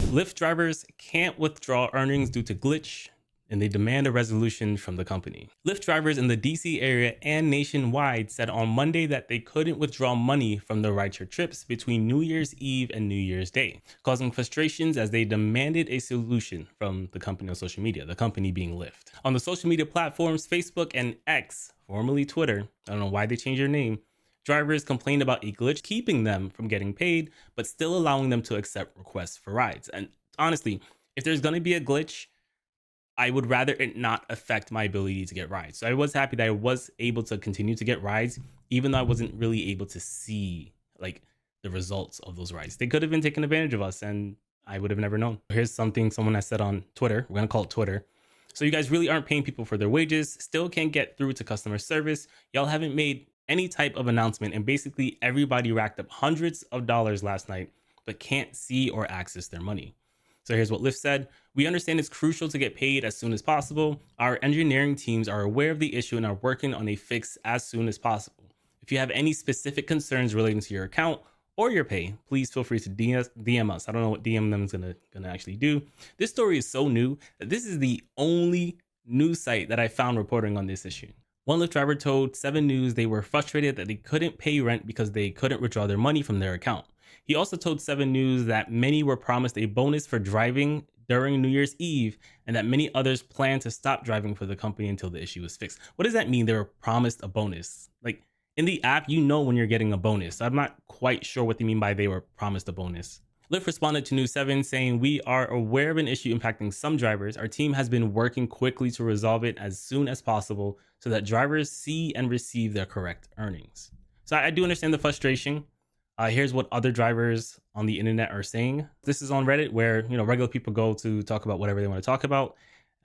Lyft drivers can't withdraw earnings due to glitch, and they demand a resolution from the company. Lyft drivers in the DC area and nationwide said on Monday that they couldn't withdraw money from their rideshare trips between New Year's Eve and New Year's Day, causing frustrations as they demanded a solution from the company on social media, the company being Lyft. On the social media platforms, Facebook and X, formerly Twitter, I don't know why they changed their name, drivers complained about a glitch keeping them from getting paid, but still allowing them to accept requests for rides. And honestly, if there's going to be a glitch, I would rather it not affect my ability to get rides. So I was happy that I was able to continue to get rides, even though I wasn't really able to see like the results of those rides. They could have been taking advantage of us and I would have never known. Here's something someone has said on Twitter. We're going to call it Twitter. So you guys really aren't paying people for their wages, still can't get through to customer service. Y'all haven't made any type of announcement, and basically everybody racked up hundreds of dollars last night, but can't see or access their money. So here's what Lyft said. We understand it's crucial to get paid as soon as possible. Our engineering teams are aware of the issue and are working on a fix as soon as possible. If you have any specific concerns relating to your account or your pay, please feel free to DM us. I don't know what DM them is gonna actually do. This story is so new that this is the only news site that I found reporting on this issue. One Lyft driver told 7 News they were frustrated that they couldn't pay rent because they couldn't withdraw their money from their account. He also told 7 News that many were promised a bonus for driving during New Year's Eve and that many others plan to stop driving for the company until the issue was fixed. What does that mean? They were promised a bonus? Like in the app, you know when you're getting a bonus. So I'm not quite sure what they mean by they were promised a bonus. Lyft responded to News 7 saying, we are aware of an issue impacting some drivers. Our team has been working quickly to resolve it as soon as possible so that drivers see and receive their correct earnings. So I do understand the frustration. Here's what other drivers on the internet are saying. This is on Reddit where, regular people go to talk about whatever they want to talk about.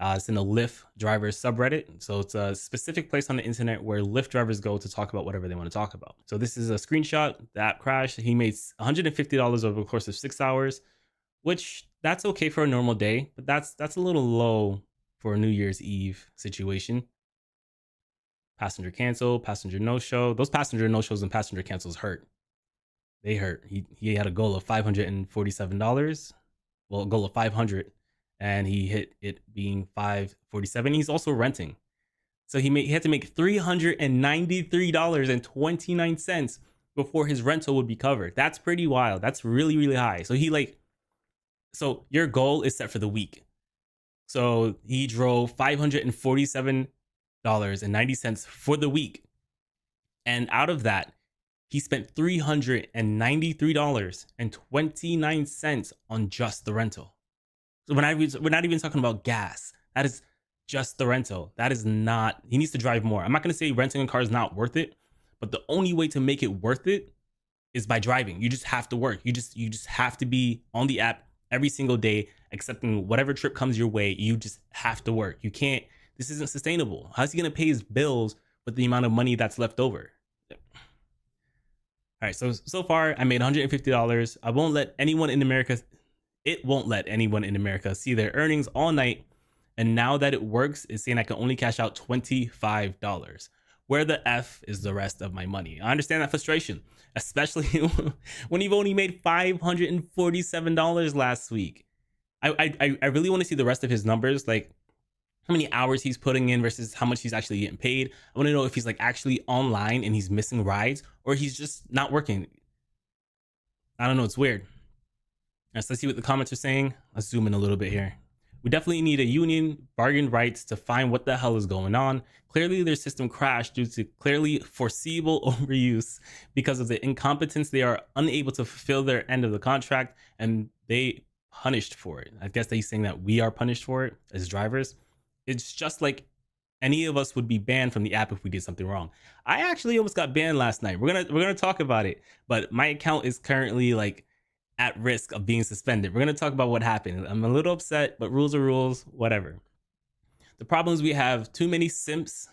It's in the Lyft drivers subreddit. So it's a specific place on the internet where Lyft drivers go to talk about whatever they want to talk about. So this is a screenshot. The app crashed. He made $150 over the course of 6 hours, which that's okay for a normal day, but that's a little low for a New Year's Eve situation. Passenger cancel, passenger no show. Those passenger no shows and passenger cancels hurt. They hurt. He had a goal of $547. Well, a goal of 500. And he hit it being 547. He's also renting. So he had to make $393.29 before his rental would be covered. That's pretty wild. That's really, really high. So so your goal is set for the week. So he drove $547.90 for the week. And out of that, he spent $393.29 on just the rental. So we're not even talking about gas. That is just the rental. That is not, he needs to drive more. I'm not going to say renting a car is not worth it, but the only way to make it worth it is by driving. You just have to work. You just have to be on the app every single day, accepting whatever trip comes your way. You just have to work. You can't, this isn't sustainable. How's he going to pay his bills with the amount of money that's left over? All right. So far I made $150. I won't let anyone in America It won't let anyone in America see their earnings all night. And now that it works, it's saying I can only cash out $25. Where the F is the rest of my money? I understand that frustration, especially when you've only made $547 last week. I really want to see the rest of his numbers, like how many hours he's putting in versus how much he's actually getting paid. I want to know if he's like actually online and he's missing rides or he's just not working. I don't know. It's weird. Let's see what the comments are saying. Let's zoom in a little bit here. We definitely need a union, bargain rights to find what the hell is going on. Clearly their system crashed due to clearly foreseeable overuse. Because of the incompetence, they are unable to fulfill their end of the contract and they punished for it. I guess he's saying that we are punished for it as drivers. It's just like any of us would be banned from the app if we did something wrong. I actually almost got banned last night. We're gonna talk about it, but my account is currently like at risk of being suspended. We're going to talk about what happened. I'm a little upset, but rules are rules, whatever. The problem is we have too many simps.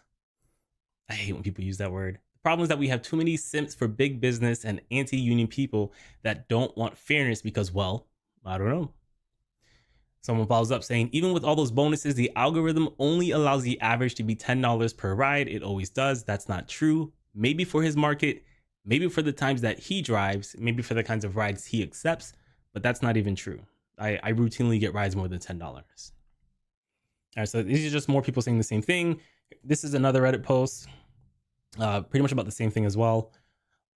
I hate when people use that word. The problem is that we have too many simps for big business and anti-union people that don't want fairness because, well, I don't know. Someone follows up saying, even with all those bonuses, the algorithm only allows the average to be $10 per ride. It always does. That's not true. Maybe for his market, maybe for the times that he drives, maybe for the kinds of rides he accepts, but that's not even true. I routinely get rides more than $10. All right, so these are just more people saying the same thing. This is another Reddit post, pretty much about the same thing as well.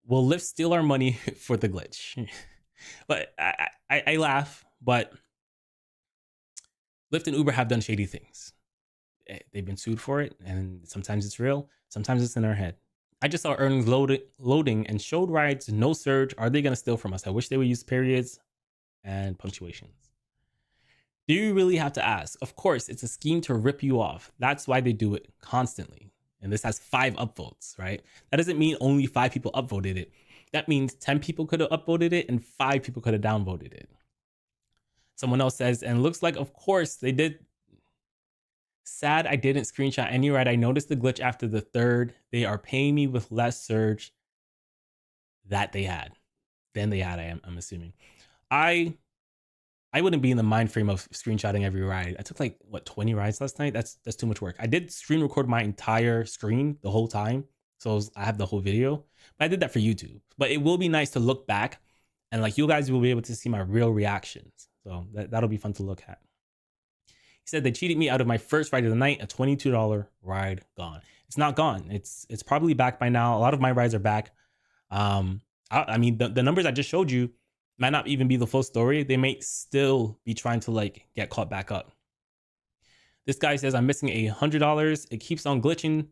Will Lyft steal our money for the glitch? But I laugh, but Lyft and Uber have done shady things. They've been sued for it, and sometimes it's real, sometimes it's in our head. I just saw earnings loading and showed rides, no surge. Are they going to steal from us? I wish they would use periods and punctuations. Do you really have to ask? Of course, it's a scheme to rip you off. That's why they do it constantly. And this has 5 upvotes, right? That doesn't mean only 5 people upvoted it. That means 10 people could have upvoted it and 5 people could have downvoted it. Someone else says, and looks like, of course, they did. Sad I didn't screenshot any ride. I noticed the glitch after the 3rd. They are paying me with less surge than they had. I'm assuming. I wouldn't be in the mind frame of screenshotting every ride. I took like 20 rides last night. That's too much work. I did screen record my entire screen the whole time, so I have the whole video. But I did that for YouTube. But it will be nice to look back, and like you guys will be able to see my real reactions. So that'll be fun to look at. He said they cheated me out of my first ride of the night, a $22 ride gone. It's not gone. It's probably back by now. A lot of my rides are back. I mean, the numbers I just showed you might not even be the full story. They may still be trying to like get caught back up. This guy says I'm missing $100. It keeps on glitching.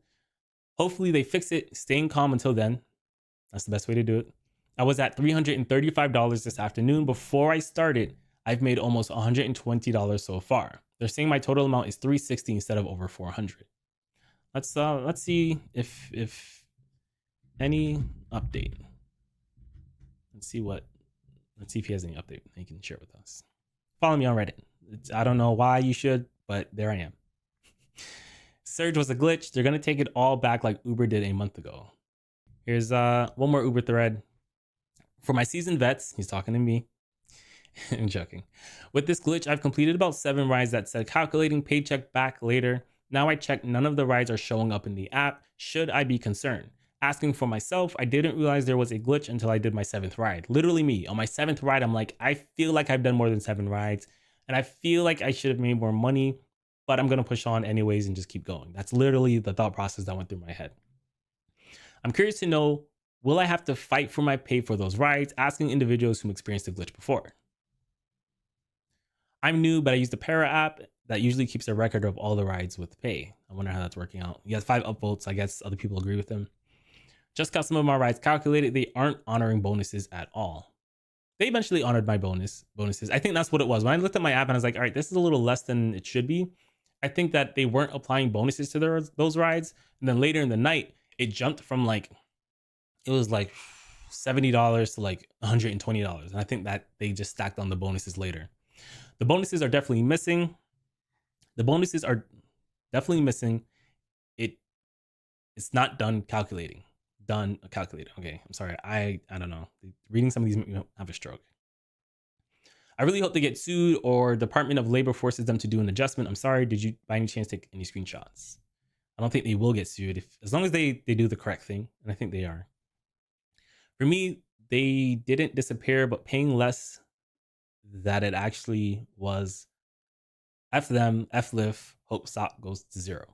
Hopefully they fix it. Staying calm until then. That's the best way to do it. I was at $335 this afternoon. Before I started, I've made almost $120 so far. They're saying my total amount is $360 instead of over $400. Let's see if any update. Let's see if he has any update he can share with us. Follow me on Reddit. I don't know why you should, but there I am. Surge was a glitch. They're gonna take it all back like Uber did a month ago. Here's one more Uber thread. For my seasoned vets, he's talking to me. I'm joking. With this glitch, I've completed about 7 rides that said calculating paycheck back later. Now I check none of the rides are showing up in the app. Should I be concerned? Asking for myself, I didn't realize there was a glitch until I did my 7th ride. Literally me. On my 7th ride, I'm like, I feel like I've done more than 7 rides and I feel like I should have made more money, but I'm going to push on anyways and just keep going. That's literally the thought process that went through my head. I'm curious to know, will I have to fight for my pay for those rides? Asking individuals who experienced the glitch before. I'm new, but I use the Para app that usually keeps a record of all the rides with pay. I wonder how that's working out. He has 5 upvotes. I guess other people agree with him. Just got some of my rides calculated. They aren't honoring bonuses at all. They eventually honored my bonuses. I think that's what it was. When I looked at my app and I was like, all right, this is a little less than it should be. I think that they weren't applying bonuses to those rides. And then later in the night, it jumped from like, it was like $70 to like $120. And I think that they just stacked on the bonuses later. The bonuses are definitely missing. It's not done calculating. Okay, I'm sorry. I don't know. Reading some of these make me have a stroke. I really hope they get sued or Department of Labor forces them to do an adjustment. I'm sorry. Did you by any chance take any screenshots? I don't think they will get sued as long as they do the correct thing. And I think they are. For me, they didn't disappear, but paying less that it actually was. F them, F Lyft, hope stock goes to 0.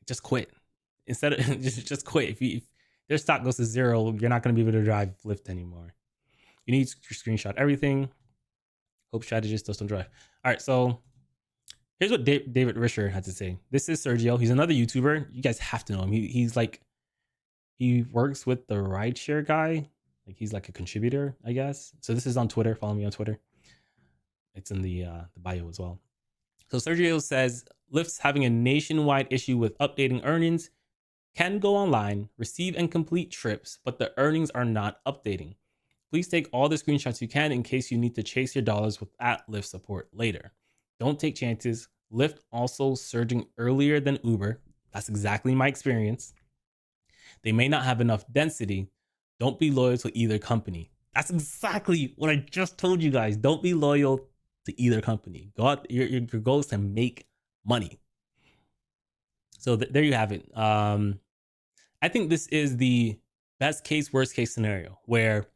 Just quit. Instead of just quit. If their stock goes to 0, you're not going to be able to drive Lyft anymore. You need to screenshot everything. Hope strategists don't drive. All right, so here's what David Risher had to say. This is Sergio. He's another YouTuber. You guys have to know him. He's like, he works with the rideshare guy. Like he's like a contributor, I guess. So this is on Twitter. Follow me on Twitter. It's in the bio as well. So Sergio says, Lyft's having a nationwide issue with updating earnings. Can go online, receive and complete trips, but the earnings are not updating. Please take all the screenshots you can in case you need to chase your dollars with @Lyft support later. Don't take chances. Lyft also surging earlier than Uber. That's exactly my experience. They may not have enough density. Don't be loyal to either company. That's exactly what I just told you guys. Don't be loyal to either company. Go out. Your goal is to make money. So there you have it. I think this is the best case, worst case scenario where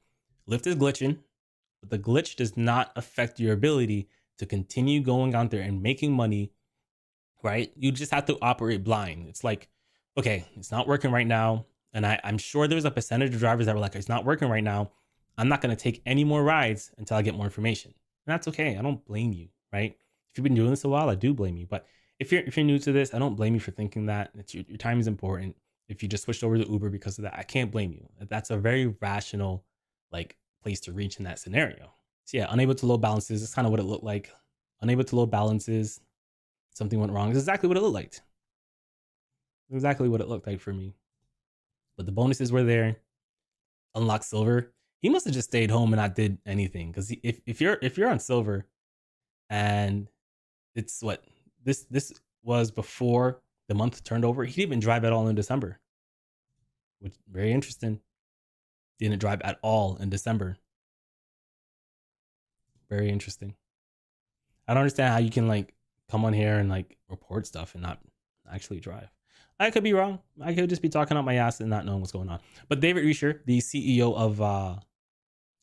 Lyft is glitching, but the glitch does not affect your ability to continue going out there and making money, right? You just have to operate blind. It's like, okay, it's not working right now. And I'm sure there's a percentage of drivers that were like, it's not working right now. I'm not going to take any more rides until I get more information. And that's okay. I don't blame you, right? If you've been doing this a while, I do blame you. But if you're new to this, I don't blame you for thinking that. It's your time is important. If you just switched over to Uber because of that, I can't blame you. That's a very rational like place to reach in that scenario. So yeah, unable to load balances. That's kind of what it looked like. Unable to load balances. Something went wrong. It's exactly what it looked like. Exactly what it looked like for me. But the bonuses were there. Unlock silver. He must have just stayed home and not did anything. Because if you're on silver, and it's what this was before the month turned over, he didn't even drive at all in December, which very interesting. Didn't drive at all in December. Very interesting. I don't understand how you can like come on here and like report stuff and not actually drive. I could be wrong. I could just be talking out my ass and not knowing what's going on. But David Reisher, the CEO of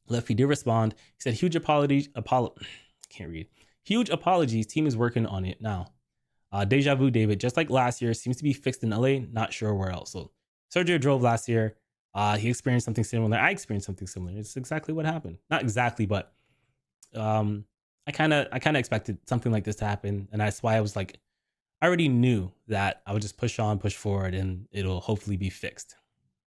Lyft, he did respond. He said, "Huge apologies. Can't read. Huge apologies. Team is working on it now. Deja vu, David. Just like last year, seems to be fixed in LA. Not sure where else." So Sergio drove last year. He experienced something similar. I experienced something similar. It's exactly what happened. Not exactly, but I kind of expected something like this to happen, and that's why I was like, I already knew that I would just push on, push forward, and it'll hopefully be fixed.